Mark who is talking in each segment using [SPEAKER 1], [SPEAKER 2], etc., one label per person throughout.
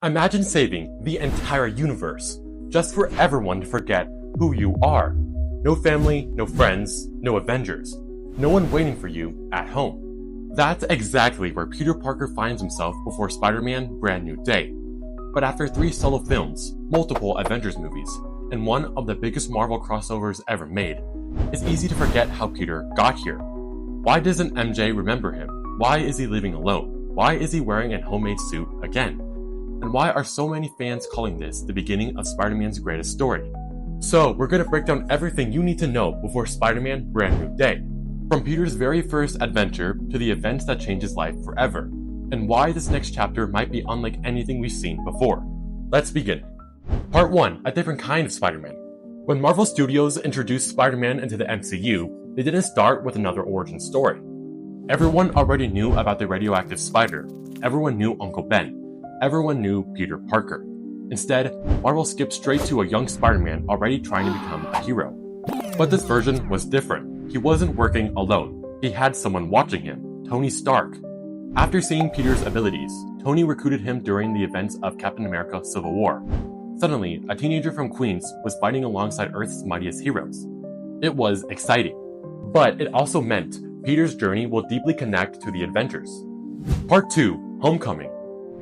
[SPEAKER 1] Imagine saving the entire universe just for everyone to forget who you are. No family, no friends, no Avengers, no one waiting for you at home. That's exactly where Peter Parker finds himself before Spider-Man Brand New Day. But after 3 solo films, multiple Avengers movies, and one of the biggest Marvel crossovers ever made, it's easy to forget how Peter got here. Why doesn't MJ remember him? Why is he living alone? Why is he wearing a homemade suit again? And why are so many fans calling this the beginning of Spider-Man's greatest story? So, we're going to break down everything you need to know before Spider-Man Brand New Day. From Peter's very first adventure to the events that change his life forever, and why this next chapter might be unlike anything we've seen before. Let's begin. Part 1, a different kind of Spider-Man. When Marvel Studios introduced Spider-Man into the MCU, they didn't start with another origin story. Everyone already knew about the radioactive spider, everyone knew Uncle Ben, everyone knew Peter Parker. Instead, Marvel skipped straight to a young Spider-Man already trying to become a hero. But this version was different. He wasn't working alone. He had someone watching him, Tony Stark. After seeing Peter's abilities, Tony recruited him during the events of Captain America Civil War. Suddenly, a teenager from Queens was fighting alongside Earth's mightiest heroes. It was exciting. But it also meant Peter's journey will deeply connect to the Avengers. Part 2, Homecoming.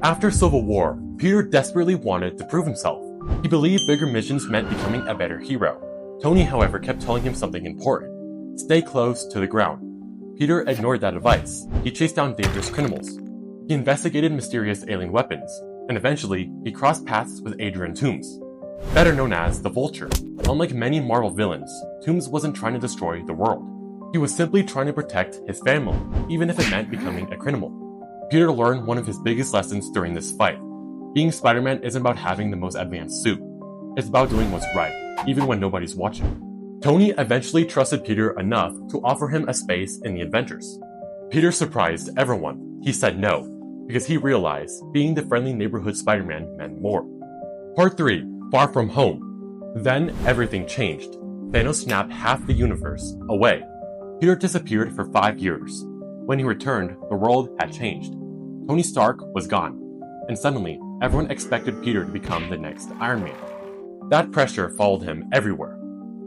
[SPEAKER 1] After Civil War, Peter desperately wanted to prove himself. He believed bigger missions meant becoming a better hero. Tony, however, kept telling him something important. Stay close to the ground. Peter ignored that advice. He chased down dangerous criminals. He investigated mysterious alien weapons, and eventually, he crossed paths with Adrian Toomes, better known as the Vulture. Unlike many Marvel villains, Toomes wasn't trying to destroy the world. He was simply trying to protect his family, even if it meant becoming a criminal. Peter learned one of his biggest lessons during this fight. Being Spider-Man isn't about having the most advanced suit. It's about doing what's right, even when nobody's watching. Tony eventually trusted Peter enough to offer him a space in the Avengers. Peter surprised everyone. He said no, because he realized being the friendly neighborhood Spider-Man meant more. Part 3, Far From Home. Then everything changed. Thanos snapped half the universe away. Peter disappeared for 5 years. When he returned, the world had changed. Tony Stark was gone, and suddenly, everyone expected Peter to become the next Iron Man. That pressure followed him everywhere.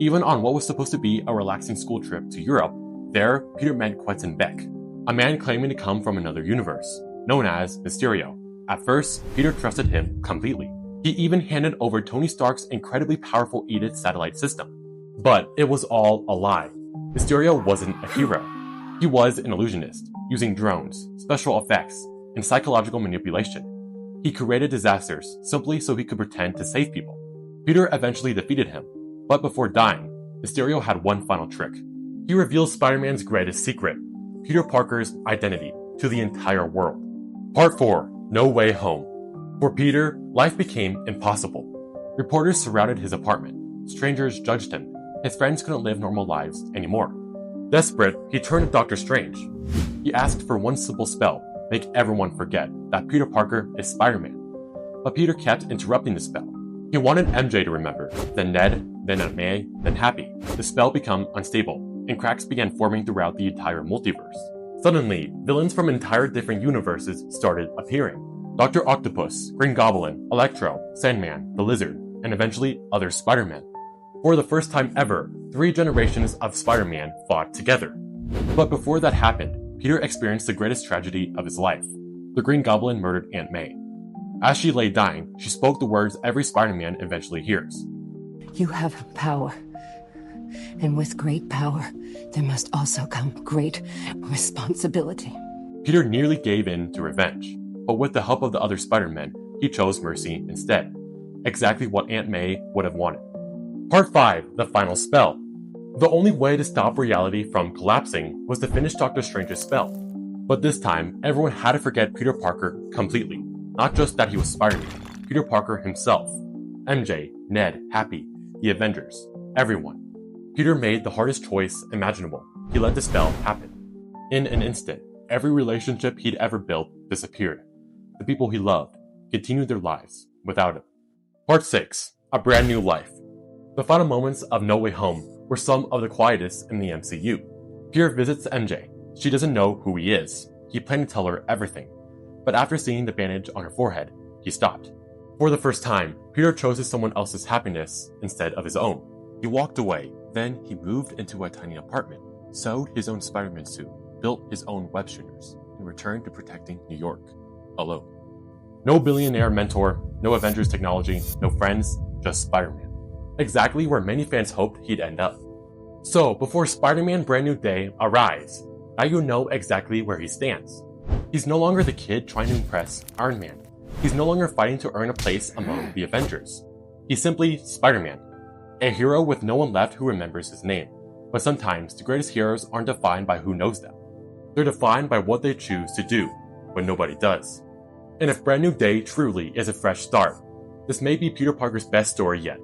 [SPEAKER 1] Even on what was supposed to be a relaxing school trip to Europe, there, Peter met Quentin-Beck, a man claiming to come from another universe, known as Mysterio. At first, Peter trusted him completely. He even handed over Tony Stark's incredibly powerful Edith satellite system. But it was all a lie. Mysterio wasn't a hero. He was an illusionist, using drones, special effects, and psychological manipulation. He created disasters simply so he could pretend to save people. Peter eventually defeated him, but before dying, Mysterio had one final trick. He revealed Spider-Man's greatest secret, Peter Parker's identity, to the entire world. Part 4, No Way Home. For Peter, life became impossible. Reporters surrounded his apartment. Strangers judged him. His friends couldn't live normal lives anymore. Desperate, he turned to Doctor Strange. He asked for one simple spell, make everyone forget that Peter Parker is Spider-Man. But Peter kept interrupting the spell. He wanted MJ to remember, then Ned, then Aunt May, then Happy. The spell became unstable, and cracks began forming throughout the entire multiverse. Suddenly, villains from entire different universes started appearing. Dr. Octopus, Green Goblin, Electro, Sandman, the Lizard, and eventually other Spider-Man. For the first time ever, 3 generations of Spider-Man fought together. But before that happened, Peter experienced the greatest tragedy of his life. The Green Goblin murdered Aunt May. As she lay dying, she spoke the words every Spider-Man eventually hears.
[SPEAKER 2] You have power, and with great power, there must also come great responsibility.
[SPEAKER 1] Peter nearly gave in to revenge, but with the help of the other Spider-Men, he chose mercy instead. Exactly what Aunt May would have wanted. Part 5, The Final Spell. The only way to stop reality from collapsing was to finish Doctor Strange's spell. But this time, everyone had to forget Peter Parker completely. Not just that he was Spider-Man, Peter Parker himself. MJ, Ned, Happy, the Avengers, everyone. Peter made the hardest choice imaginable. He let the spell happen. In an instant, every relationship he'd ever built disappeared. The people he loved continued their lives without him. Part 6, A Brand New Life. The final moments of No Way Home were some of the quietest in the MCU. Peter visits MJ. She doesn't know who he is. He planned to tell her everything. But after seeing the bandage on her forehead, he stopped. For the first time, Peter chose someone else's happiness instead of his own. He walked away, then he moved into a tiny apartment, sewed his own Spider-Man suit, built his own web shooters, and returned to protecting New York, alone. No billionaire mentor, no Avengers technology, no friends, just Spider-Man. Exactly where many fans hoped he'd end up. So, before Spider-Man Brand New Day arrives, now you know exactly where he stands. He's no longer the kid trying to impress Iron Man. He's no longer fighting to earn a place among the Avengers. He's simply Spider-Man, a hero with no one left who remembers his name. But sometimes the greatest heroes aren't defined by who knows them. They're defined by what they choose to do when nobody does. And if Brand New Day truly is a fresh start, this may be Peter Parker's best story yet.